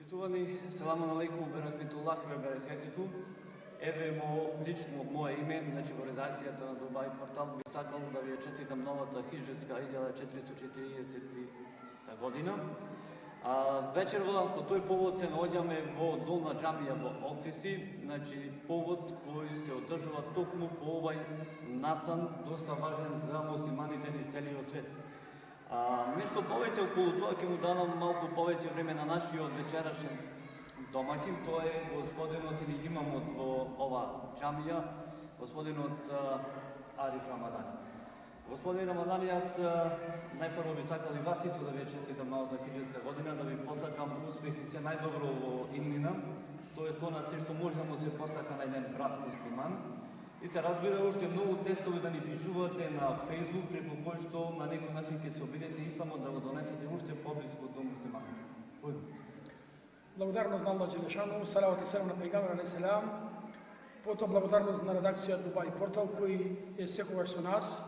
Почитувани, селамун алейкум ве рахметуллах ве берекетиху. Еве лично мое име, значи во редакцијата на Дубај портал би сакал да ви честитам новата хиджретска 1440 година. Вечерва по тој повод се наоѓаме во Долна џамија во Октиси, значи повод кој се одржува токму по овај настан, доста важен за муслиманите низ целиот свет. Нешто повеќе околу тоа ќе му дадам малку повеќе време на нашиот вечерашен домаќин, тоа е господинот или имамот во ова џамија, господинот Ариф Рамадан. Господин Рамадан, јас најпрво би сакал и вас исто да ви честитам новата хиджретска година, да ви посакам успех и се најдобро во иднина, тоест тоа се што може да му се посака на еден брат муслиман. И се разбира уште многу текстови да ни пишувате на Facebook, преку кој што на некој начин ќе се обидете исламот да го донесете уште поблиску до муслиманите. Благодарност на Аллах Джелешану, салават и селам на пейгамбер алейхи селам. Потоа благодарност на редакција Дубај портал кој е секогаш со нас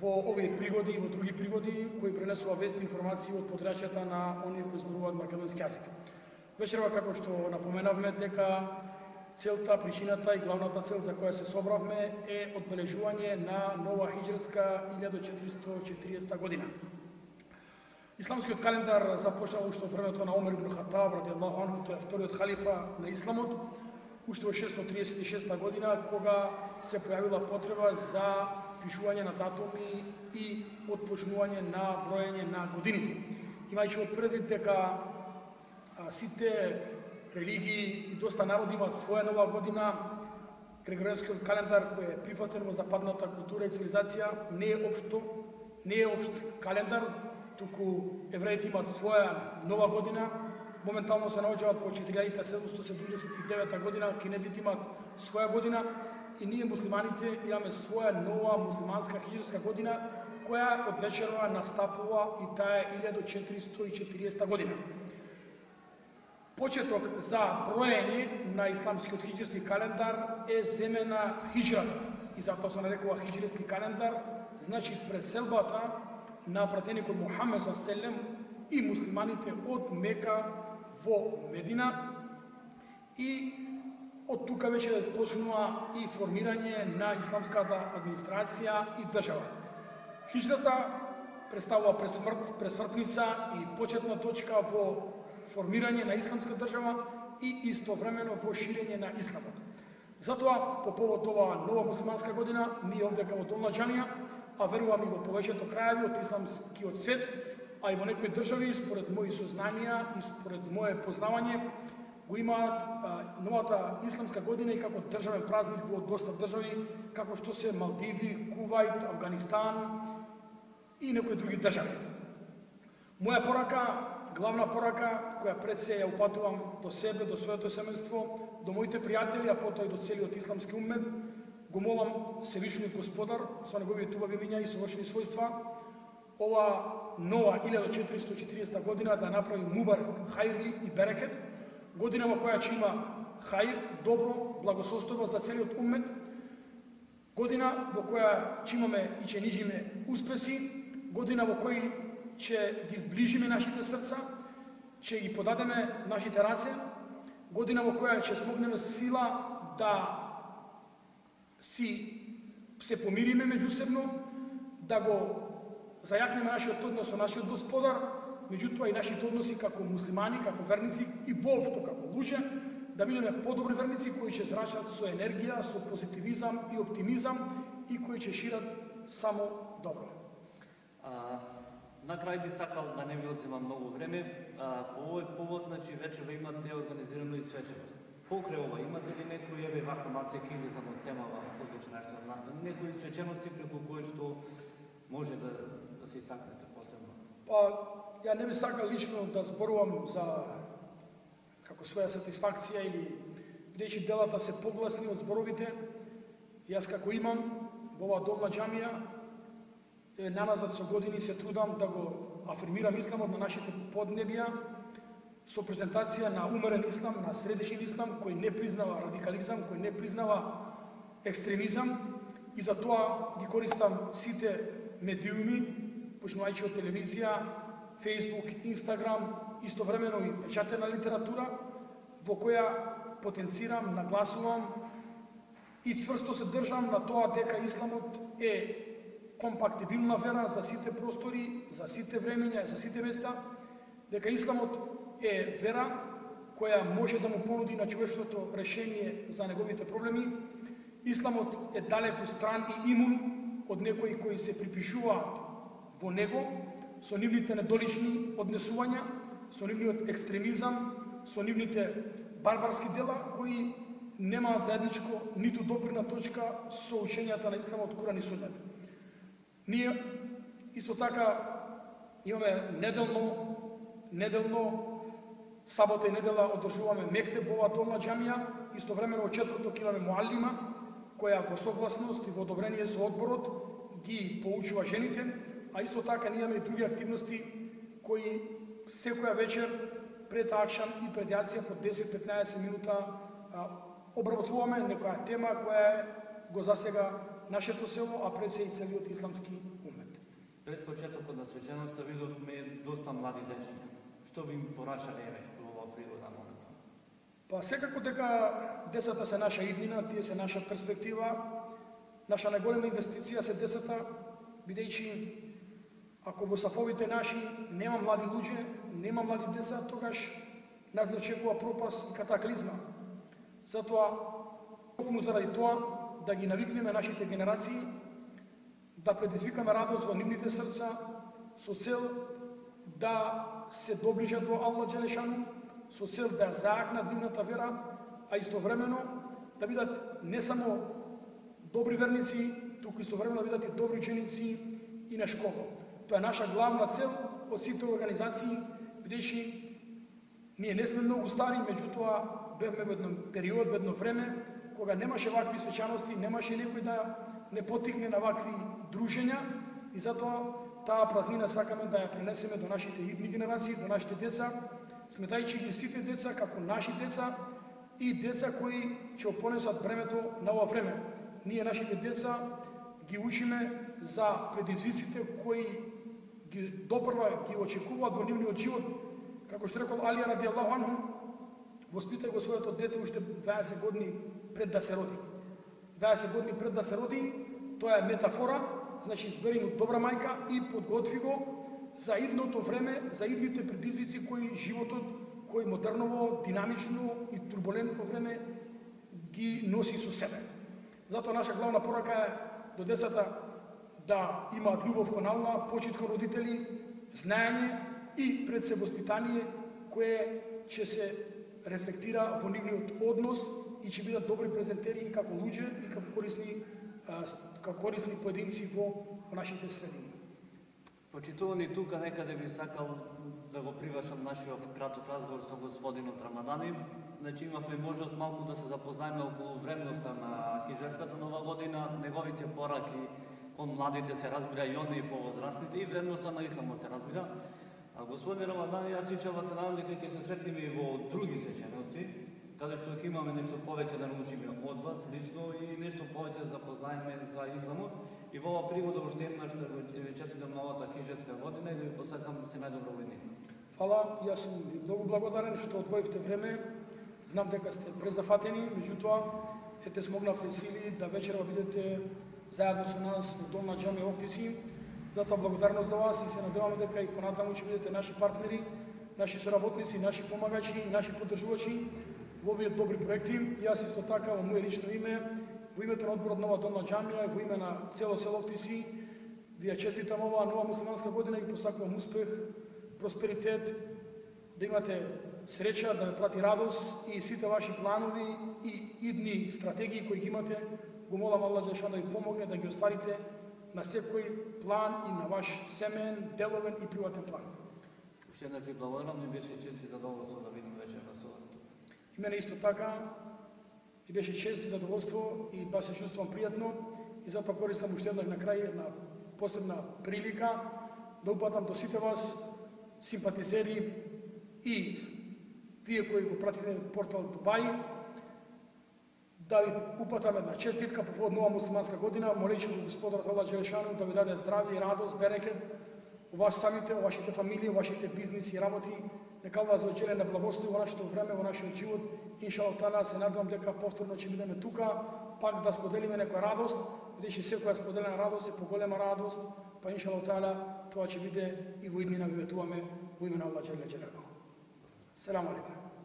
во овие пригоди и во други пригоди кои пренесува вести и информации од подрачјата на оние кои зборуваат македонски јазик. Вечерва, како што напоменавме, дека целта, причината и главната цел за која се собравме е одбележување на нова хиджретска 1440 година. Исламскиот календар започнал уште од времето на Омер ибн Хатаб, радијаллаху анху, тој е вториот халифа на исламот, уште во 636 година, кога се појавила потреба за пишување на датуми и отпочнување на броење на годините. Имајќи од предвид дека сите религии и доста народи имаат своја нова година, Григоријанскиот календар кој е прифатен во западната култура и цивилизација не е општ календар, туку евреите имаат своја нова година, моментално се наоѓаат во 4779 година, кинезите имаат своја година и ние муслиманите имаме своја нова муслиманска хиджретска година која од вечерва настапува и таа е 1440 година. Почеток за броење на исламскиот хиджретски календар е земена хиджрата и затоа се нарекува хиджретски календар, значи преселбата на пратеникот Мухамед ﷺ и муслиманите од Мека во Медина и од тука веќе почнува и формирање на исламската администрација и држава. Хиджрата представува пресвртница и почетна точка во формирање на исламска држава и истовремено во ширење на исламот. Затоа, по повод ова нова муслиманска година, ние овдека во Долна џамија, а верувам и во повеќето крајеви од исламскиот свет, а и во некои држави, според мои сознанија и според мое познавање, го имаат новата исламска година и како државен празник во доста држави, како што се Малдиви, Кувајт, Афганистан и некои други држави. Моја порака, главна порака, која пред се ја упатувам до себе, до своето семејство, до моите пријатели, а потоа и до целиот исламски уммет, го молам Севишниот Господар со неговите убави имиња и совршени својства, ова нова 1440 година да направи мубарек, хајрли и берекет, година во која ќе има хајр, добро, благосостојба за целиот уммет, година во која ќе имаме и ќе нижиме успеси, година во кој ќе ги зближиме нашите срца, ќе ги подадеме нашите раце, година во која ќе смогнеме сила да се помириме меѓусебно, да го зајакнеме нашиот однос со нашиот Господар, меѓутоа и нашите односи како муслимани, како верници и воопшто како луѓе, да бидеме подобри верници кои ќе зрачат со енергија, со позитивизам и оптимизам и кои ќе шират само добро. На крај би сакал да не ви одземам многу време. По овој повод, значи, вечерва имате организирано и свеченост. Покрај ова, имате ли некои вака мацеки или за темава повеќе нешто од настан? Некои свечености преку кои што може да се истакнете посебно? Ја не би сакал лично да зборувам за како своја сатисфакција или бидејќи делата се погласни од зборовите. Јас како имам во ова Долна џамија наназад со години се трудам да го афирмирам исламот на нашите поднебија со презентација на умерен ислам, на средишен ислам кој не признава радикализам, кој не признава екстремизам и затоа ги користам сите медиуми, почнувајќи од телевизија, Facebook, Instagram истовремено и печатена литература во која потенцирам, нагласувам и цврсто се држам на тоа дека исламот е компактибилна вера за сите простори, за сите времења, за сите места, дека исламот е вера која може да му понуди на човештвото решение за неговите проблеми. Исламот е далеку стран и имун од некои кои се припишуваат во него со нивните недолични однесувања, со нивниот екстремизам, со нивните барбарски дела кои немаат заедничко ниту допирна точка со учењата на исламот, Куран и Сунет. Ние исто така имаме неделно сабота и недела одржуваме мектеб во оваа долна џамија, истовремено од четврток имаме муаллима која во согласност и во одобрение со одборот ги поучува жените, а исто така ние имаме и други активности кои секоја вечер пред акшам и пред јација по 10-15 минута обработуваме некоја тема која е го засега нашето село, а пред се и целиот исламски умет. Пред почетокот на свеченоста видовме доста млади дечиња. Што би им порачале во оваа пригода, молете? Па секако дека децата се наша иднина, тие се наша перспектива, наша најголема инвестиција се децата, бидејќи ако во сафовите наши нема млади луѓе, нема млади деца, тогаш нас не очекува пропаст и катаклизма. Затоа, токму заради тоа, да ги навикнеме нашите генерации, да предизвикаме радост во нивните срца, со цел да се доближат до Аллах Джелешану, со цел да заакнат нивната вера, а истовремено да бидат не само добри верници, туку истовремено да бидат и добри ученици и на школа. Тоа е наша главна цел од сите организации, бидејќи ние не сме многу стари, меѓутоа бевме во едно период, во едно време, кога немаше вакви свечаности, немаше некој да не потикне на вакви дружења и затоа таа празнина сакаме да ја пренесеме до нашите идни генерации, до нашите деца, сметајќи ги сите деца како наши деца и деца кои ќе понесат бремето на ова време. Ние нашите деца ги учиме за предизвиците кои ги допрва ги очекуваат во нивниот живот, како што рекол Алија радијаллаху анху, воспитај го своето дете уште 20 години пред да се роди. 20 години пред да се роди, тоа е метафора, значи избери му добра мајка и подготви го за идното време, за идните предизвици кои животот, кои модерново, динамично и турбулентно време ги носи со себе. Затоа наша главна порака е до децата да имаат љубов кон Аллах, почит кон родители, знаење и пред се воспитание кое ќе се рефлектира во нивниот однос и ќе бидат добри презентери и како луѓе и како корисни поединци во нашите средини. Почитувани, тука некаде би сакал да го привршам нашиот краток разговор со господинот Рамадани. Значи имавме можност малку да се запознаеме околу вредноста на хиджетската нова година, неговите пораки кон младите се разбира и оние повозрастните и вредноста на исламот се разбира. А господин Рамадани, јас иншалла се надам дека ќе се сретнеме и во други свечености, каде што ќе имаме нешто повеќе да научиме од вас лично и нешто повеќе да запознаеме за исламот. И во оваа пригода уште еднаш да го честитам новата хиджетска година и да ви посакам се најдобро во неја. Фала, јас сум ви многу благодарен што одвоивте време. Знам дека сте презафатени, меѓутоа ете смогнавте сили да вечерва бидете заедно со нас во Долна џамија Октиси. Затоа благодарност до вас и се надеваме дека и понатаму ќе бидете наши партнери, наши соработници, наши помагачи и наши поддржувачи во овие добри проекти. Јас исто така во моје лично име, во името на одборот Нова Долна џамија и во име на цело село Октиси, ви ја честитам оваа нова муслиманска година и ви посакувам успех, просперитет, да имате среќа, да ве прати радост и сите ваши планови и идни стратегии кои ги имате, го молам Аллах Джелешан да ви помогне да ги остварите на секој план и на ваш семен, деловен и приватен план. Уште еднаш ви благодарам и беше чест и задоволство да видим вечерва со вас. И мене исто така и беше чест и задоволство и ба се чувствувам пријатно и затоа користам уште еднаш на крај една посебна прилика да упатам до сите вас симпатизери и вие кои го пратите портал Дубај, да ви упатам една честитка по повод нова муслиманска година, молејќи го Господарот Аллах Джелешану да ви даде здравје и радост, берекет вас самите, вашите фамилии, вашите бизнеси, работи. Нека Аллах за очеле на благослови во нашето време, во нашиот живот. Иншаллах таала се надевам дека повторно ќе бидеме тука, пак да споделиме некоја радост, бидејќи секоја споделена радост е поголема радост, па иншаллах таала тоа ќе биде и во иднина ви ветуваме во име на Аллах џеле џелалу. Селам алейкум.